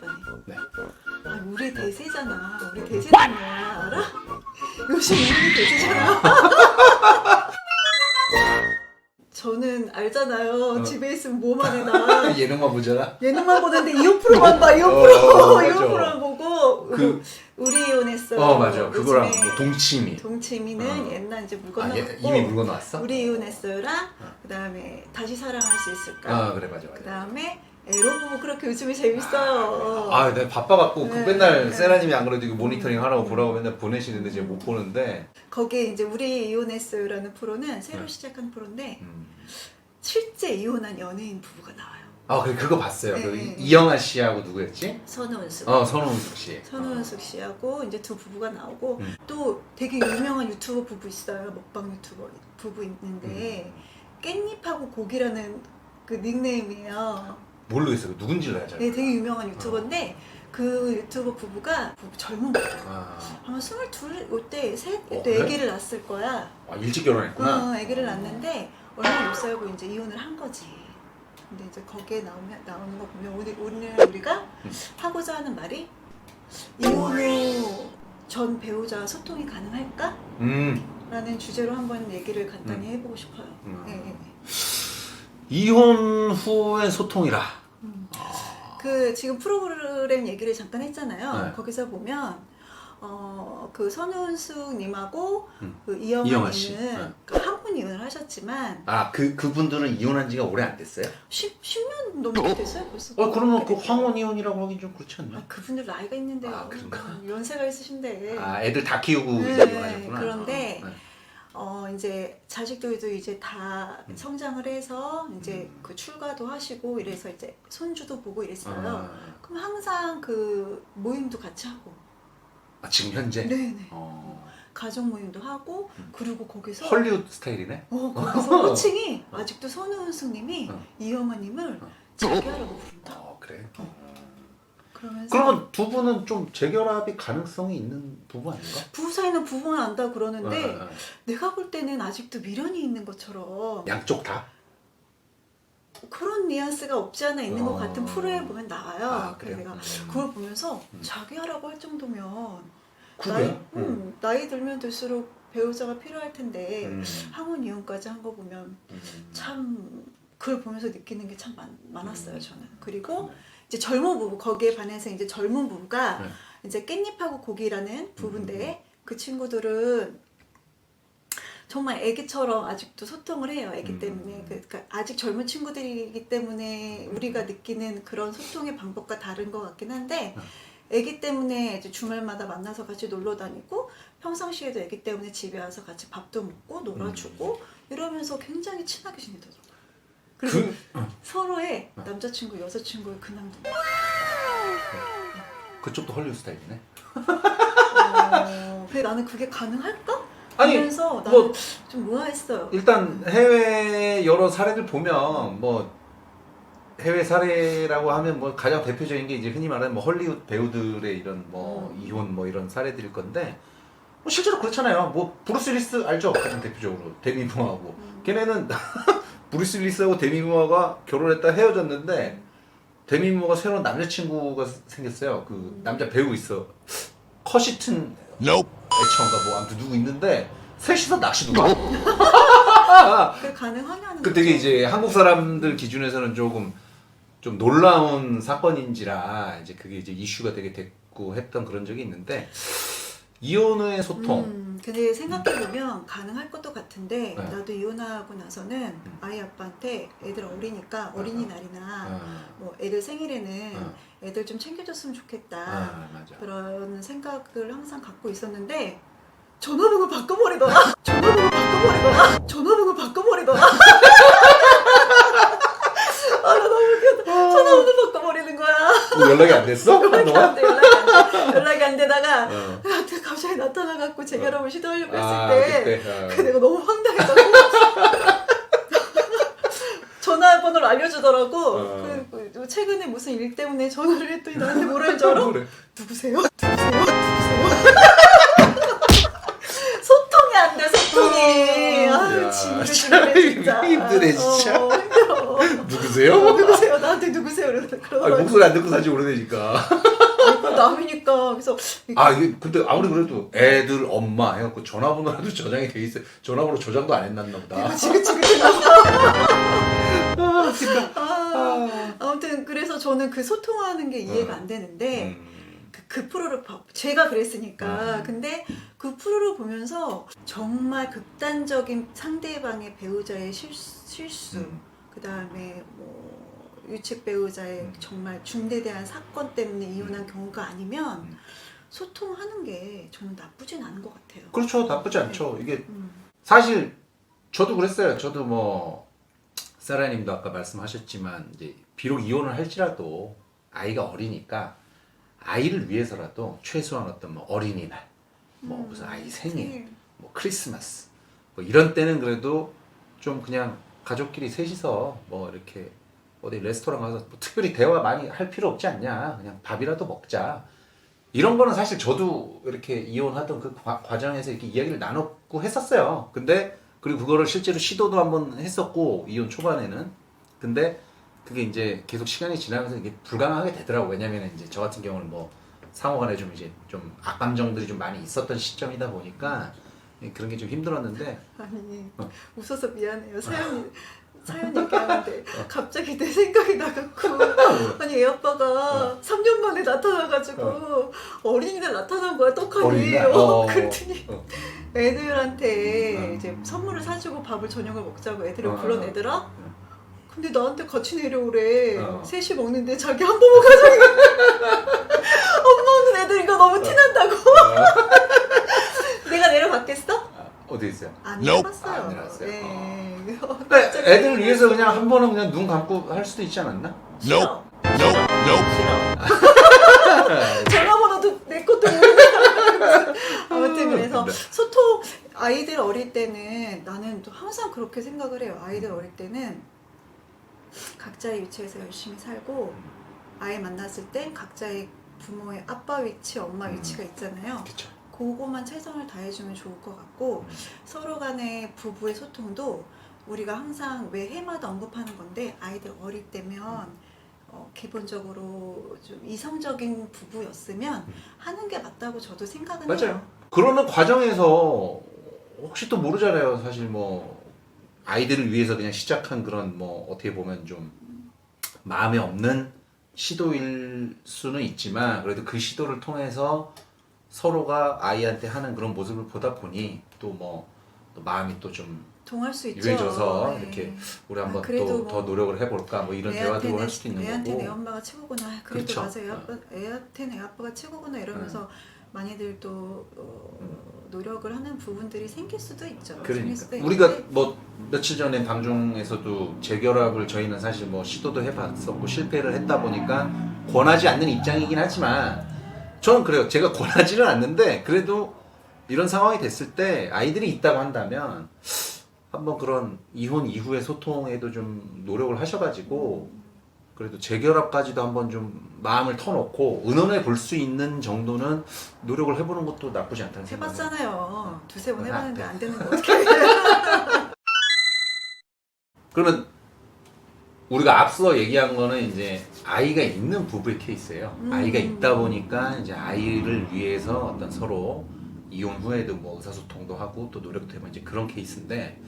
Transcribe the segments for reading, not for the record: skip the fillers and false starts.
그랬더니 네. 아, 우리 대세잖아. 우리 대세잖아. 알아? 요즘 우리 대세잖아. 저는 알잖아요. 집에 있으면 뭐만 해 나. 예능만 보잖아. 예능만 보는데 이호 프로만 봐. 이호 프로. 맞아. 이호 프로를 보고 우리 이혼했어. 맞아. 그거랑 요즘에 뭐 동치미. 동치미는 옛날 이제 물 건너갔고 이미 물 건너왔어? 우리 이혼했어랑 그다음에 다시 사랑할 수 있을까? 그래 맞아. 그다음에 에로부부 그렇게 요즘에 재밌어요. 내가 바빠갖고 네. 맨날 세라님이 안 그래도 이거 모니터링 하라고 보라고 맨날 보내시는데 제가 못 보는데. 거기에 이제 우리 이혼했어요라는 프로는 새로 시작한 프로인데 실제 이혼한 연예인 부부가 나와요. 그래 그거 봤어요. 네, 그 네. 이영아 씨하고 누구였지? 선우은숙. 선우은숙 씨. 선우은숙 씨하고 이제 두 부부가 나오고 또 되게 유명한 유튜버 부부 있어요. 먹방 유튜버 부부 있는데 깻잎하고 고기라는 그 닉네임이에요. 모르겠어요. 누군지 알죠. 네, 되게 유명한 유튜버인데 그 유튜버 부부가 젊은 부부. 아마 22, 이때 셋, 또 그래? 아기를 낳았을 거야. 일찍 결혼했구나. 아기를 낳았는데 얼마 못 살고 이제 이혼을 한 거지. 근데 이제 거기에 나오는 거 보면 오늘 우리가 하고자 하는 말이 이혼 후 전 배우자와 소통이 가능할까? 라는 주제로 한번 얘기를 간단히 해보고 싶어요. 네. 이혼 후의 소통이라. 그 지금 프로그램 얘기를 잠깐 했잖아요. 네. 거기서 보면 그 선우은숙님하고 그 이영아 씨. 이영아님은 그 한분 이혼을 하셨지만 그분들은 이혼한 지가 오래 안 됐어요? 10년 넘게 됐어요 벌써. 그러면 그 황혼 이혼이라고 하긴 좀 그렇지 않나? 그분들 나이가 있는데요. 그런가? 연세가 있으신데. 애들 다 키우고 네, 이제 이혼하셨구나. 그런데 이제 자식들도 이제 다 성장을 해서 이제 그 출가도 하시고 이래서 이제 손주도 보고 이랬어요. 그럼 항상 그 모임도 같이 하고. 지금 현재? 네네. 가족 모임도 하고 그리고 거기서 헐리우드 스타일이네? 거기서 호칭이 아직도 선우은숙님이 이영아님을 자기야라고 부른다. 그래? 그러면서 그러면 두 분은 좀 재결합이 가능성이 있는 부부 아닌가? 부부 사이는 부부는 안다 그러는데 내가 볼 때는 아직도 미련이 있는 것처럼 양쪽 다? 그런 뉘앙스가 없지 않아 있는 것 같은 프로에 보면 나와요. 그래요? 그래서 내가 그걸 보면서 자기야라고 할 정도면 그래? 나이 들면 들수록 배우자가 필요할 텐데 항혼 이혼까지 한 거 보면 참 그걸 보면서 느끼는 게 참 많았어요 저는. 그리고 이제 젊은 부부 거기에 반해서 이제 젊은 부부가 이제 깻잎하고 고기라는 부부인데 그 친구들은 정말 애기처럼 아직도 소통을 해요. 애기 때문에. 그러니까 아직 젊은 친구들이기 때문에 우리가 느끼는 그런 소통의 방법과 다른 것 같긴 한데 애기 때문에 이제 주말마다 만나서 같이 놀러 다니고 평상시에도 애기 때문에 집에 와서 같이 밥도 먹고 놀아주고 이러면서 굉장히 친하게 지내더라고요. 그리고 서로의 남자친구, 여자친구의 근황도 그쪽도 헐리우드 스타일이네? 근데 나는 그게 가능할까? 아니, 그래서 나는 좀 의아했어요. 일단 해외 여러 사례들 보면 해외 사례라고 하면 가장 대표적인 게 이제 흔히 말하는 헐리우드 배우들의 이런 이혼 이런 사례들일 건데 실제로 그렇잖아요. 브루스 윌리스 알죠? 가장 대표적으로 데미 무어하고 걔네는 브루스 윌리스하고 데미 무어가 결혼했다 헤어졌는데 데미 무어가 새로운 남자친구가 생겼어요. 그 남자 배우 있어. 커시튼 애청가 아무튼 누구 있는데 셋이서 낚시도 가. 그게 가능하냐는 그 되게 이제 한국 사람들 기준에서는 조금 좀 놀라운 사건인지라 이제 그게 이제 이슈가 되게 됐고 했던 그런 적이 있는데 이혼 후의 소통. 근데 생각해보면 가능할 것도 같은데 나도 이혼하고 나서는 아이 아빠한테 애들 어리니까 어린이날이나 애들 생일에는 애들 좀 챙겨줬으면 좋겠다 맞아. 그런 생각을 항상 갖고 있었는데 전화번호 바꿔버리더라. 전화번호 바꿔버리더라. 나 너무 웃겼다. 전화번호 바꿔버리는 거야. 연락이 안 됐어? 한동안? 연락이 안 되다가 갑자기 나타나갖고 재결합을 시도하려고 했을 때 내가 너무 황당해가지고 전화번호를 알려주더라고. 그 최근에 무슨 일 때문에 전화를 했더니 나한테 뭐라는 줄 알아? 누구세요? 소통이 안 돼, 소통이. 진짜 힘드네 진짜. 힘들어. 누구세요? 누구세요? 나한테 누구세요? 그러더라고요. 목소리 안 듣고 산지 오래되니까. 남이니까 그래서 이게 근데 아무리 그래도 애들 엄마 해갖고 전화번호라도 저장이 돼 있어요. 전화번호 저장도 안 했나 보다. 아무튼 그래서 저는 그 소통하는 게 이해가 안 되는데 그 프로를 제가 그랬으니까 근데 그 프로를 보면서 정말 극단적인 상대방의 배우자의 실수 그 다음에 뭐 유책 배우자의 정말 중대대한 사건 때문에 이혼한 경우가 아니면 소통하는 게 저는 나쁘진 않은 것 같아요. 그렇죠. 나쁘지 않죠. 이게 사실 저도 그랬어요. 저도 뭐 사라님도 아까 말씀하셨지만 이제 비록 이혼을 할지라도 아이가 어리니까 아이를 위해서라도 최소한 어떤 뭐 어린이날, 뭐 무슨 아이 생일, 뭐 크리스마스 뭐 이런 때는 그래도 좀 그냥 가족끼리 셋이서 뭐 이렇게 어디 레스토랑 가서 뭐 특별히 대화 많이 할 필요 없지 않냐, 그냥 밥이라도 먹자. 이런 거는 사실 저도 이렇게 이혼하던 그 과정에서 이렇게 이야기를 나눴고 했었어요. 근데 그리고 그거를 실제로 시도도 한번 했었고 이혼 초반에는. 근데 그게 이제 계속 시간이 지나면서 이게 불가능하게 되더라고. 왜냐면 이제 저 같은 경우는 뭐 상호간에 좀 이제 좀 악감정들이 좀 많이 있었던 시점이다 보니까 그런 게 좀 힘들었는데. 아니 웃어서 미안해요. 사연 얘기하는데 갑자기 내 생각이 나갖고 아니 애 아빠가 3년 만에 나타나가지고 어린이날 나타난 거야 떡하니. 그랬더니 애들한테 이제 선물을 사주고 밥을 저녁을 먹자고 애들을 불러내더라. 근데 나한테 같이 내려오래. 셋이 먹는데 자기 한 부모 가정이 엄마 없는 애들이니까 너무 티난다고. 내가 내려갔겠어? 어디 있어요? 안 내려갔어요. 안 내려갔어요. 네. 그러니까 애들 위해서 그냥 한 번은 그냥 눈 감고 할 수도 있지 않았나? 싫어. 싫어. 전화번호도 내 것도 모르는. 아무튼 그래서 소통 아이들 어릴 때는 나는 또 항상 그렇게 생각을 해요. 아이들 어릴 때는 각자의 위치에서 열심히 살고 아이 만났을 땐 각자의 부모의 아빠 위치, 엄마 위치가 있잖아요. 그쵸. 그거만 최선을 다해주면 좋을 것 같고 서로 간의 부부의 소통도 우리가 항상 왜 해마다 언급하는 건데 아이들 어릴 때면 기본적으로 좀 이성적인 부부였으면 하는 게 맞다고 저도 생각은 맞아요. 해요. 그러는 과정에서 혹시 또 모르잖아요. 사실 뭐 아이들을 위해서 그냥 시작한 그런 뭐 어떻게 보면 좀 마음에 없는 시도일 수는 있지만 그래도 그 시도를 통해서 서로가 아이한테 하는 그런 모습을 보다 보니 또 뭐 마음이 또 좀 동할 수 있죠. 유해져서 네. 이렇게 우리 한번 그래도 또 더 노력을 해볼까 뭐 이런 대화도 할 수도 있는 애한테 내 거고. 엄마가 최고구나. 그래도 그렇죠. 맞아. 애한테 내 아빠가 최고구나 이러면서 많이들 또 노력을 하는 부분들이 생길 수도 있죠. 생길 그러니까 수도 우리가 있는데 뭐 며칠 전에 방송에서도 재결합을 저희는 사실 뭐 시도도 해봤었고 실패를 했다 보니까 권하지 않는 입장이긴 하지만 저는 그래요. 제가 권하지는 않는데 그래도 이런 상황이 됐을 때 아이들이 있다고 한다면 한번 그런 이혼 이후의 소통에도 좀 노력을 하셔가지고 그래도 재결합까지도 한번 좀 마음을 터놓고 의논해 볼 수 있는 정도는 노력을 해보는 것도 나쁘지 않다는 생각이 해요. 해봤잖아요. 두세 번 그건 안 해봤는데 돼. 안 되는 거 어떻게 해요? 그러면 우리가 앞서 얘기한 거는 이제 아이가 있는 부부의 케이스예요. 아이가 있다 보니까 이제 아이를 위해서 어떤 서로 이혼 후에도 뭐 의사소통도 하고 또 노력도 해보면 이제 그런 케이스인데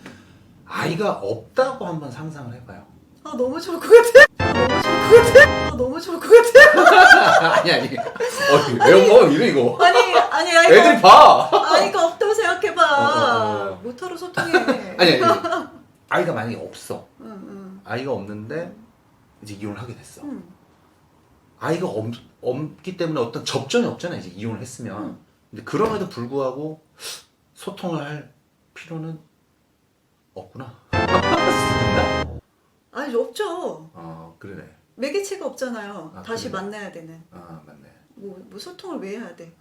아이가 없다고 한번 상상을 해봐요. 아 너무 좋을 것 같아. 너무 좋을 것 같아. 아니 왜 엄마가 이래 이거? 아니 애들이 봐. 아이가 없다고 생각해봐. 모터로 소통해. 아니 아이가 만약에 없어. 응. 아이가 없는데 이제 이혼을 하게 됐어. 아이가 없기 때문에 어떤 접점이 없잖아. 이제 이혼을 했으면. 근데 그럼에도 불구하고 소통을 할 필요는 없구나. 있나? 아니 없죠. 그러네. 매개체가 없잖아요. 다시 그래. 만나야 되는. 맞네. 뭐 소통을 왜 해야 돼?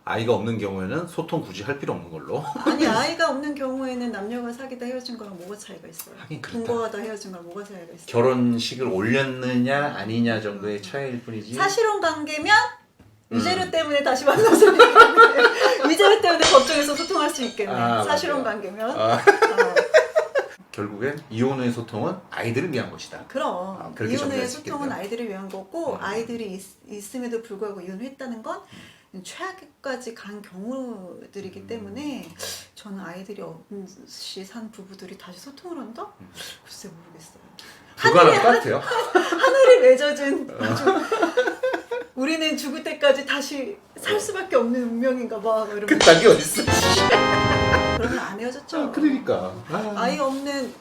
아이가 없는 경우에는 소통 굳이 할 필요 없는 걸로. 아니 아이가 없는 경우에는 남녀가 사귀다 헤어진 거랑 뭐가 차이가 있어요? 하긴 그렇다. 동거하다 헤어진 거랑 뭐가 차이가 있어요? 결혼식을 올렸느냐 아니냐 정도의 차이일 뿐이지. 사실혼 관계면 위자료 때문에 다시 만날 수 있겠네. 위자료 때문에 법정에서 소통할 수 있겠네. 사실혼 관계면. 결국엔 이혼 후의 소통은 아이들을 위한 것이다. 그럼 그렇게 이혼 후의 정리할 수 소통은 있겠네요. 아이들을 위한 거고 아이들이 있음에도 불구하고 이혼을 했다는 건 최악까지 간 경우들이기 때문에 저는 아이들이 없이 산 부부들이 다시 소통을 한다? 글쎄 모르겠어요. 그거랑 똑같아요. 하늘이 맺어준 아주 우리는 죽을 때까지 다시 살 수밖에 없는 운명인가 봐 이러면서 그딴 게 어딨어. 그러면 안 헤어졌죠. 그러니까. 아이 없는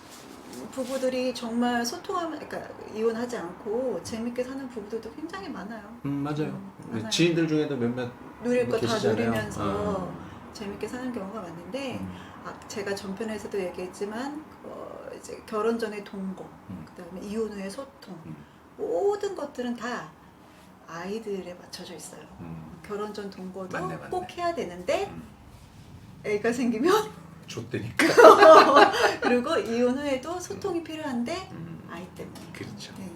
부부들이 정말 소통하면, 그러니까 이혼하지 않고 재밌게 사는 부부들도 굉장히 많아요. 맞아요. 많아요. 지인들 중에도 몇몇 누릴 거 다 계시잖아요. 누리면서 재밌게 사는 경우가 많은데 음. 제가 전편에서도 얘기했지만 이제 결혼 전에 동거, 그다음에 이혼 후의 소통, 모든 것들은 다 아이들에 맞춰져 있어요. 결혼 전 동거도 맞네. 꼭 해야 되는데 애가 생기면 줬대니까. 그리고 이혼 후에도 소통이 필요한데 아이 때문에. 그렇죠. 네.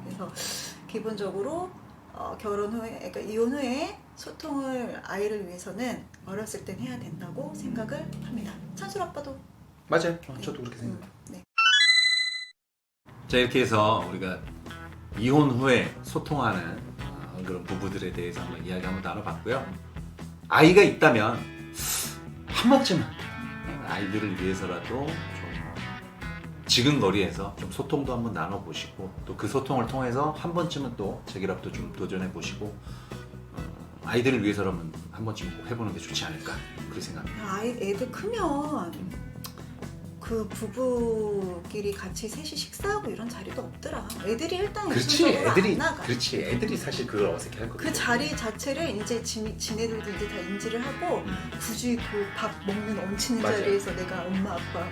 그래서 기본적으로 결혼 후에, 그러니까 이혼 후에 소통을 아이를 위해서는 어렸을 땐 해야 된다고 생각을 합니다. 찬술 아빠도 맞아요. 저도 그렇게 생각해요. 네. 자, 이렇게 해서 우리가 이혼 후에 소통하는 그런 부부들에 대해서 한번 이야기 한번 나눠봤고요. 아이가 있다면 한 번쯤은 아이들을 위해서라도 좀 지근거리에서 좀 소통도 한번 나눠보시고 또 그 소통을 통해서 한 번쯤은 또 재결합도 좀 도전해보시고 아이들을 위해서라면 한 번쯤 꼭 해보는 게 좋지 않을까 그렇게 생각합니다. 애들 크면 그 부부끼리 같이 셋이 식사하고 이런 자리도 없더라. 애들이 일단 일상적으로 안 나가. 그렇지 애들이 사실 그걸 어색해할 거거든. 그 자리 자체를 이제 지네들도 이제 다 인지를 하고 굳이 그 밥 먹는 얹히는 맞아요. 자리에서 내가 엄마 아빠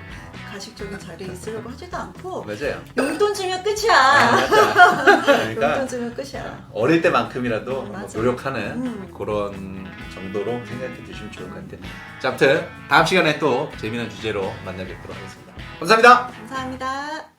가식적인 자리에 있으려고 하지도 않고 맞아요. 용돈 주면 끝이야. 맞아. 그러니까 용돈 주면 끝이야. 어릴 때만큼이라도 한번 맞아. 노력하는 그런 정도로 생각해 주시면 좋을 것 같아요. 자, 아무튼 다음 시간에 또 재미난 주제로 만나 뵙도록 하겠습니다. 감사합니다. 감사합니다.